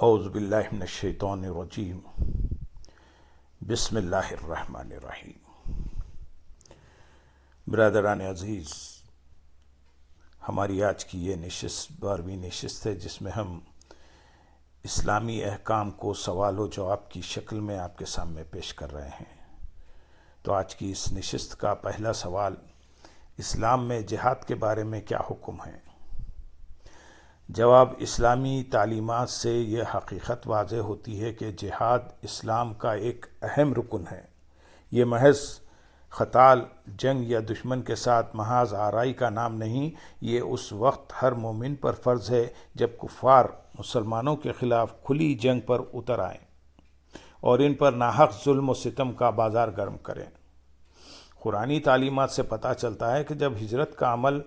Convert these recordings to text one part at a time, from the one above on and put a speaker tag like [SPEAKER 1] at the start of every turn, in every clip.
[SPEAKER 1] اعوذ باللہ من الشیطان الرجیم بسم اللہ الرحمن الرحیم۔ برادران عزیز، ہماری آج کی یہ نشست 12ویں نشست ہے جس میں ہم اسلامی احکام کو سوال و جواب کی شکل میں آپ کے سامنے پیش کر رہے ہیں۔ تو آج کی اس نشست کا پہلا سوال، اسلام میں جہاد کے بارے میں کیا حکم ہے؟ جواب، اسلامی تعلیمات سے یہ حقیقت واضح ہوتی ہے کہ جہاد اسلام کا ایک اہم رکن ہے۔ یہ محض قتال، جنگ یا دشمن کے ساتھ محاذ آرائی کا نام نہیں، یہ اس وقت ہر مومن پر فرض ہے جب کفار مسلمانوں کے خلاف کھلی جنگ پر اتر آئیں اور ان پر ناحق ظلم و ستم کا بازار گرم کریں۔ قرآنی تعلیمات سے پتہ چلتا ہے کہ جب ہجرت کا عمل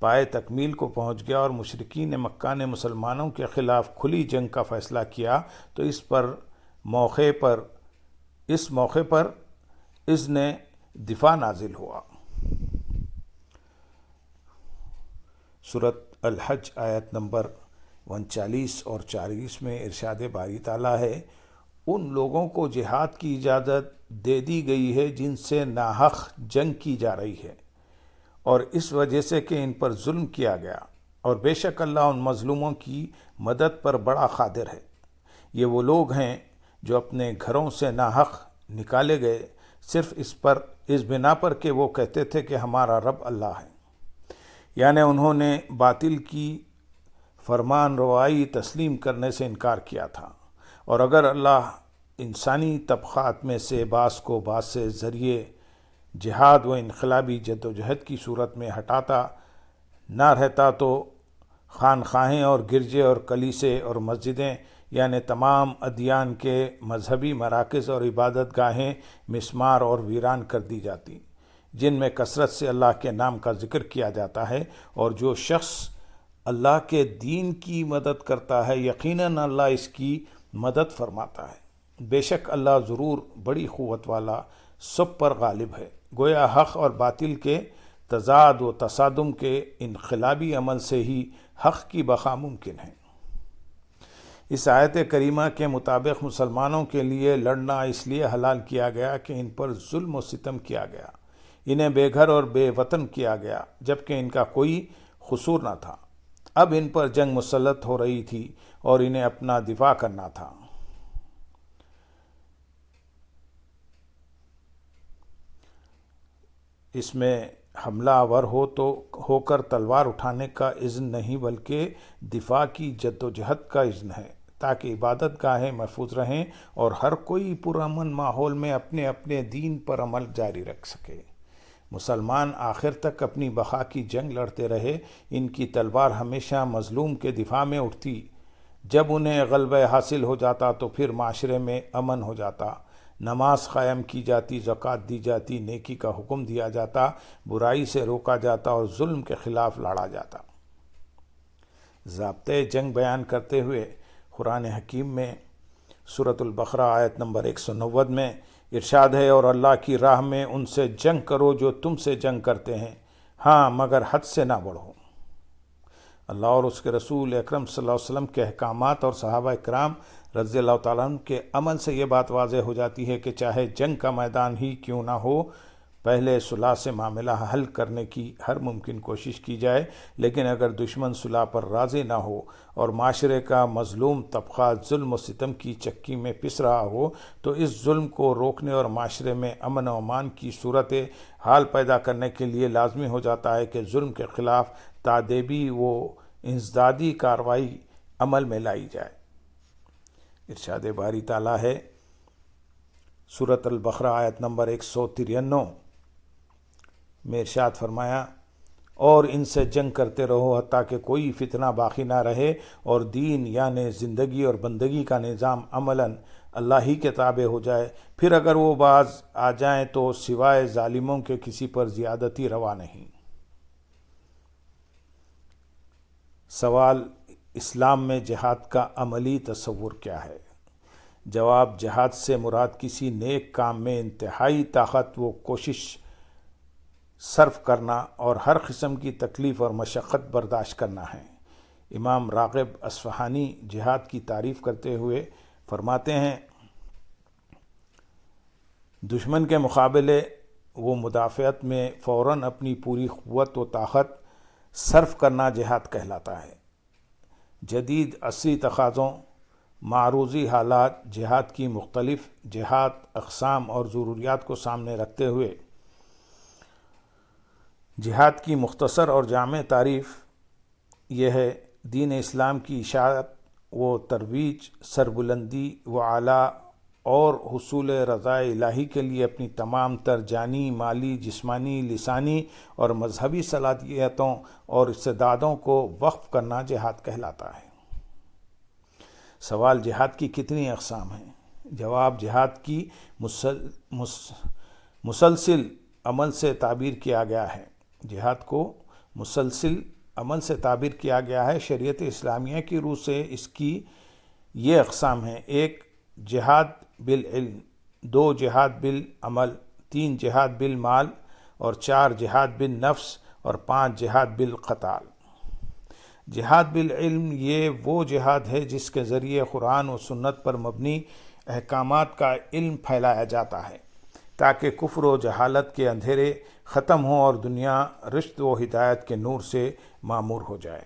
[SPEAKER 1] پائے تکمیل کو پہنچ گیا اور مشرکین مکہ نے مسلمانوں کے خلاف کھلی جنگ کا فیصلہ کیا تو اس موقع پر اذن دفاع نازل ہوا۔ سورۃ الحج آیت نمبر 39 اور 40 میں ارشاد باری تعالیٰ ہے، ان لوگوں کو جہاد کی اجازت دے دی گئی ہے جن سے ناحق جنگ کی جا رہی ہے اور اس وجہ سے کہ ان پر ظلم کیا گیا، اور بے شک اللہ ان مظلوموں کی مدد پر بڑا قادر ہے۔ یہ وہ لوگ ہیں جو اپنے گھروں سے ناحق نکالے گئے صرف اس بنا پر کہ وہ کہتے تھے کہ ہمارا رب اللہ ہے، یعنی انہوں نے باطل کی فرمان روائی تسلیم کرنے سے انکار کیا تھا، اور اگر اللہ انسانی طبقات میں سے بعض کو بعض سے ذریعے جہاد و انقلابی جدوجہد کی صورت میں ہٹاتا نہ رہتا تو خانقاہیں اور گرجے اور کلیسے اور مسجدیں یعنی تمام ادیان کے مذہبی مراکز اور عبادت گاہیں مسمار اور ویران کر دی جاتی، جن میں کثرت سے اللہ کے نام کا ذکر کیا جاتا ہے، اور جو شخص اللہ کے دین کی مدد کرتا ہے یقیناً اللہ اس کی مدد فرماتا ہے۔ بے شک اللہ ضرور بڑی قوت والا سب پر غالب ہے۔ گویا حق اور باطل کے تضاد و تصادم کے انقلابی عمل سے ہی حق کی بقا ممکن ہے۔ اس آیت کریمہ کے مطابق مسلمانوں کے لیے لڑنا اس لیے حلال کیا گیا کہ ان پر ظلم و ستم کیا گیا، انہیں بے گھر اور بے وطن کیا گیا جبکہ ان کا کوئی قصور نہ تھا۔ اب ان پر جنگ مسلط ہو رہی تھی اور انہیں اپنا دفاع کرنا تھا۔ اس میں حملہ آور ہو کر تلوار اٹھانے کا اذن نہیں بلکہ دفاع کی جدوجہد کا اذن ہے تاکہ عبادت گاہیں محفوظ رہیں اور ہر کوئی پرامن ماحول میں اپنے اپنے دین پر عمل جاری رکھ سکے۔ مسلمان آخر تک اپنی بقا کی جنگ لڑتے رہے، ان کی تلوار ہمیشہ مظلوم کے دفاع میں اٹھتی، جب انہیں غلبہ حاصل ہو جاتا تو پھر معاشرے میں امن ہو جاتا، نماز قائم کی جاتی، زکوٰۃ دی جاتی، نیکی کا حکم دیا جاتا، برائی سے روکا جاتا اور ظلم کے خلاف لڑا جاتا۔ ضابطۂ جنگ بیان کرتے ہوئے قرآن حکیم میں سورۃ البقرہ آیت نمبر 190 میں ارشاد ہے، اور اللہ کی راہ میں ان سے جنگ کرو جو تم سے جنگ کرتے ہیں، ہاں مگر حد سے نہ بڑھو۔ اللہ اور اس کے رسول اکرم صلی اللہ علیہ وسلم کے احکامات اور صحابہ کرام رضی اللہ تعالیٰ عنہ کے عمل سے یہ بات واضح ہو جاتی ہے کہ چاہے جنگ کا میدان ہی کیوں نہ ہو، پہلے صلح سے معاملہ حل کرنے کی ہر ممکن کوشش کی جائے، لیکن اگر دشمن صلح پر راضی نہ ہو اور معاشرے کا مظلوم طبقہ ظلم و ستم کی چکی میں پس رہا ہو تو اس ظلم کو روکنے اور معاشرے میں امن و امان کی صورت حال پیدا کرنے کے لیے لازمی ہو جاتا ہے کہ ظلم کے خلاف تادیبی و انسدادی کارروائی عمل میں لائی جائے۔ ارشاد باری تعالیٰ ہے، سورۃ البقرہ آیت نمبر 193 میں ارشاد فرمایا، اور ان سے جنگ کرتے رہو حتیٰ کہ کوئی فتنہ باقی نہ رہے اور دین یعنی زندگی اور بندگی کا نظام عملاً اللہ ہی کے تابع ہو جائے، پھر اگر وہ باز آ جائیں تو سوائے ظالموں کے کسی پر زیادتی روا نہیں۔ سوال، اسلام میں جہاد کا عملی تصور کیا ہے؟ جواب، جہاد سے مراد کسی نیک کام میں انتہائی طاقت و کوشش صرف کرنا اور ہر قسم کی تکلیف اور مشقت برداشت کرنا ہے۔ امام راغب اصفہانی جہاد کی تعریف کرتے ہوئے فرماتے ہیں، دشمن کے مقابلے وہ مدافعت میں فوراً اپنی پوری قوت و طاقت صرف کرنا جہاد کہلاتا ہے۔ جدید عصری تقاضوں، معروضی حالات، جہاد کی مختلف جہاد اقسام اور ضروریات کو سامنے رکھتے ہوئے جہاد کی مختصر اور جامع تعریف یہ ہے: دین اسلام کی اشاعت و ترویج، سربلندی و اعلیٰ اور حصول رضا الہی کے لیے اپنی تمام تر جانی، مالی، جسمانی، لسانی اور مذہبی صلاحیتوں اور استعدادوں کو وقف کرنا جہاد کہلاتا ہے۔ سوال: جہاد کی کتنی اقسام ہیں؟ جواب: جہاد کی مسلسل عمل سے تعبیر کیا گیا ہے۔ جہاد کو مسلسل عمل سے تعبیر کیا گیا ہے۔ شریعت اسلامیہ کی روح سے اس کی یہ اقسام ہیں: 1 جہاد بالعلم، 2 جہاد بالعمل، 3 جہاد بالمال، اور 4 جہاد بالنفس، اور 5 جہاد بالقتال۔ جہاد بالعلم یہ وہ جہاد ہے جس کے ذریعے قرآن و سنت پر مبنی احکامات کا علم پھیلایا جاتا ہے تاکہ کفر و جہالت کے اندھیرے ختم ہوں اور دنیا رشد و ہدایت کے نور سے معمور ہو جائے۔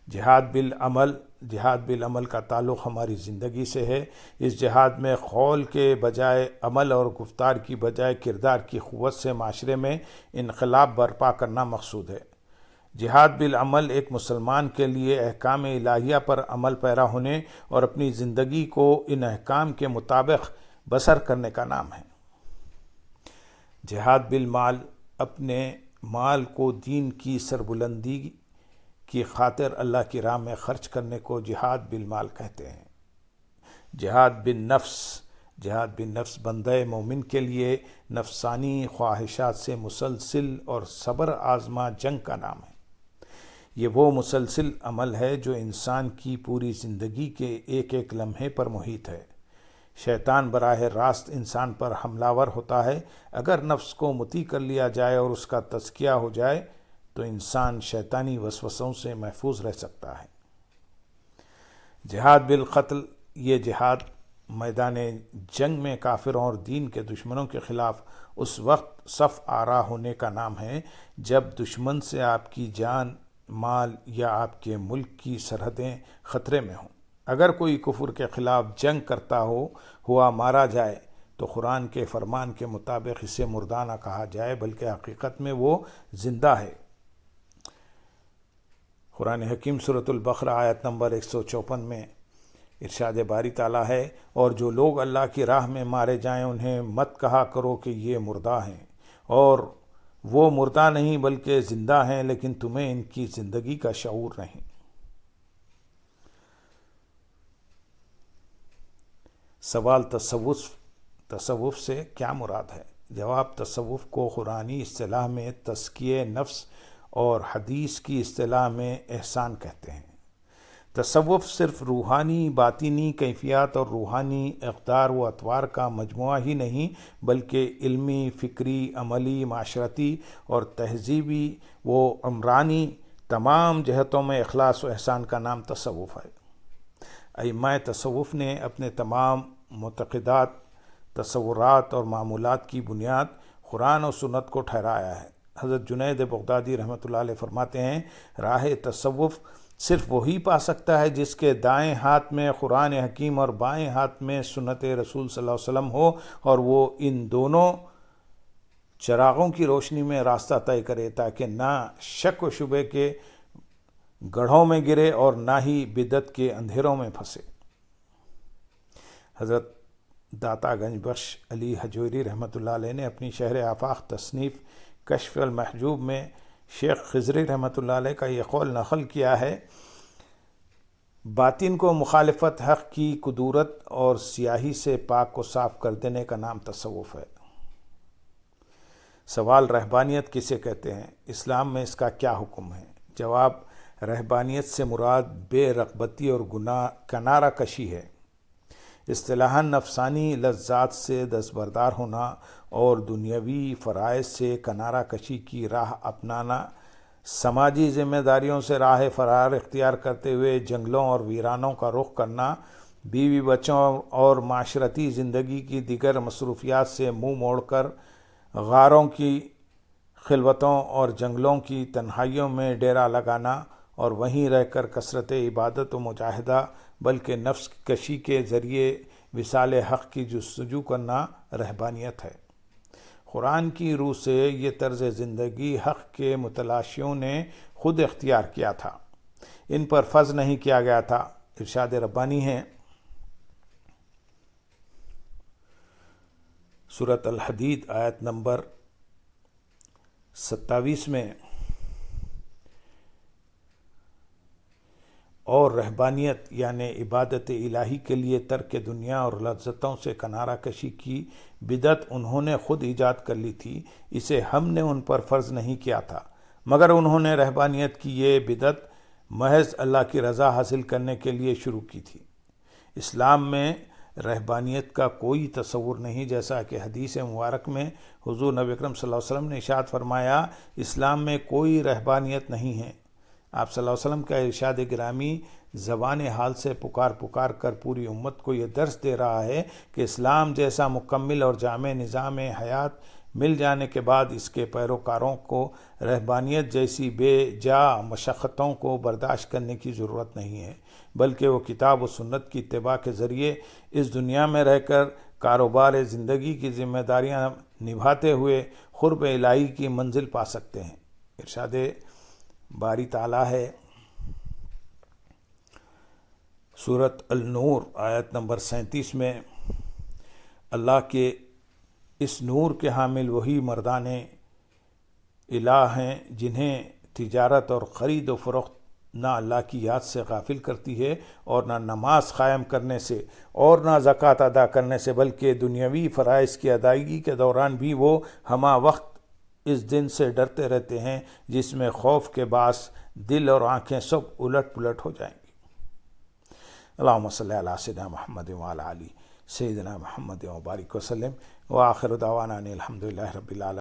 [SPEAKER 1] جہاد بالعمل کا تعلق ہماری زندگی سے ہے۔ اس جہاد میں قول کے بجائے عمل اور گفتار کی بجائے کردار کی قوت سے معاشرے میں انقلاب برپا کرنا مقصود ہے۔ جہاد بالعمل ایک مسلمان کے لیے احکام الہیہ پر عمل پیرا ہونے اور اپنی زندگی کو ان احکام کے مطابق بسر کرنے کا نام ہے۔ جہاد بالمال، اپنے مال کو دین کی سربلندی کی خاطر اللہ کی راہ میں خرچ کرنے کو جہاد بالمال کہتے ہیں۔ جہاد بالنفس بندہ مومن کے لیے نفسانی خواہشات سے مسلسل اور صبر آزما جنگ کا نام ہے۔ یہ وہ مسلسل عمل ہے جو انسان کی پوری زندگی کے ایک ایک لمحے پر محیط ہے۔ شیطان براہ راست انسان پر حملہ ور ہوتا ہے۔ اگر نفس کو مطیع کر لیا جائے اور اس کا تزکیہ ہو جائے تو انسان شیطانی وسوسوں سے محفوظ رہ سکتا ہے۔ جہاد بالقتل، یہ جہاد میدان جنگ میں کافروں اور دین کے دشمنوں کے خلاف اس وقت صف آرا ہونے کا نام ہے جب دشمن سے آپ کی جان، مال یا آپ کے ملک کی سرحدیں خطرے میں ہوں۔ اگر کوئی کفر کے خلاف جنگ کرتا ہوا مارا جائے تو قرآن کے فرمان کے مطابق اسے مردہ نہ کہا جائے بلکہ حقیقت میں وہ زندہ ہے۔ قرآن حکیم سورۃ البقرہ آیت نمبر 154 میں ارشاد باری تعالیٰ ہے: اور جو لوگ اللہ کی راہ میں مارے جائیں انہیں مت کہا کرو کہ یہ مردہ ہیں، اور وہ مردہ نہیں بلکہ زندہ ہیں، لیکن تمہیں ان کی زندگی کا شعور نہیں۔ سوال: تصوف سے کیا مراد ہے؟ جواب: تصوف کو قرآنی اصطلاح میں تزکیہ نفس اور حدیث کی اصطلاح میں احسان کہتے ہیں۔ تصوف صرف روحانی باطنی کیفیات اور روحانی اقدار و اطوار کا مجموعہ ہی نہیں بلکہ علمی، فکری، عملی، معاشرتی اور تہذیبی و عمرانی تمام جہتوں میں اخلاص و احسان کا نام تصوف ہے۔ ائمہ تصوف نے اپنے تمام معتقدات، تصورات اور معمولات کی بنیاد قرآن و سنت کو ٹھہرایا ہے۔ حضرت جنید بغدادی رحمۃ اللہ علیہ فرماتے ہیں: راہ تصوف صرف وہی پا سکتا ہے جس کے دائیں ہاتھ میں قرآن حکیم اور بائیں ہاتھ میں سنت رسول صلی اللہ علیہ وسلم ہو اور وہ ان دونوں چراغوں کی روشنی میں راستہ طے کرے تاکہ نہ شک و شبے کے گڑھوں میں گرے اور نہ ہی بدعت کے اندھیروں میں پھنسے۔ حضرت داتا گنج بخش علی حجویری رحمۃ اللہ علیہ نے اپنی شہر آفاق تصنیف کشف المحجوب میں شیخ خضری رحمۃ اللہ علیہ کا یہ قول نقل کیا ہے: باطن کو مخالفت حق کی کدورت اور سیاہی سے پاک و صاف کر دینے کا نام تصوف ہے۔ سوال: رہبانیت کسے کہتے ہیں؟ اسلام میں اس کا کیا حکم ہے؟ جواب: رہبانیت سے مراد بے رغبتی اور کنارہ کشی ہے۔ اصطلاحاً نفسانی لذات سے دستبردار ہونا اور دنیاوی فرائض سے کنارہ کشی کی راہ اپنانا سماجی ذمہ داریوں سے راہ فرار اختیار کرتے ہوئے جنگلوں اور ویرانوں کا رخ کرنا، بیوی بچوں اور معاشرتی زندگی کی دیگر مصروفیات سے منہ موڑ کر غاروں کی خلوتوں اور جنگلوں کی تنہائیوں میں ڈیرا لگانا اور وہیں رہ کر کثرت عبادت و مجاہدہ بلکہ نفس کشی کے ذریعے وصال حق کی جستجو کرنا رہبانیت ہے۔ قرآن کی روح سے یہ طرز زندگی حق کے متلاشیوں نے خود اختیار کیا تھا، ان پر فرض نہیں کیا گیا تھا۔ ارشاد ربانی ہے سورۃ الحدید آیت نمبر 27 میں، اور رہبانیت یعنی عبادت الہی کے لیے ترک دنیا اور لذتوں سے کنارہ کشی کی بدعت انہوں نے خود ایجاد کر لی تھی، اسے ہم نے ان پر فرض نہیں کیا تھا، مگر انہوں نے رہبانیت کی یہ بدعت محض اللہ کی رضا حاصل کرنے کے لیے شروع کی تھی۔ اسلام میں رہبانیت کا کوئی تصور نہیں، جیسا کہ حدیث مبارک میں حضور نبی اکرم صلی اللہ علیہ وسلم نے ارشاد فرمایا، اسلام میں کوئی رہبانیت نہیں ہے۔ آپ صلی اللہ علیہ وسلم کا ارشاد گرامی زبان حال سے پکار کر پوری امت کو یہ درس دے رہا ہے کہ اسلام جیسا مکمل اور جامع نظام حیات مل جانے کے بعد اس کے پیروکاروں کو رہبانیت جیسی بے جا مشقتوں کو برداشت کرنے کی ضرورت نہیں ہے، بلکہ وہ کتاب و سنت کی اتباع کے ذریعے اس دنیا میں رہ کر کاروبار زندگی کی ذمہ داریاں نبھاتے ہوئے قرب الہی کی منزل پا سکتے ہیں۔ ارشاد باری تعالیٰ ہے سورۃ النور آیت نمبر 37 میں، اللہ کے اس نور کے حامل وہی مردان الہ ہیں جنہیں تجارت اور خرید و فروخت نہ اللہ کی یاد سے غافل کرتی ہے اور نہ نماز قائم کرنے سے اور نہ زکوٰۃ ادا کرنے سے، بلکہ دنیاوی فرائض کی ادائیگی کے دوران بھی وہ ہمہ وقت اس دن سے ڈرتے رہتے ہیں جس میں خوف کے باعث دل اور آنکھیں سب الٹ پلٹ ہو جائیں گی۔ اللہم صلی علی سیدنا محمد وعلی آلہ سیدنا محمد وبارک وسلم، وآخر دعوانا ان الحمد للہ رب العالمین۔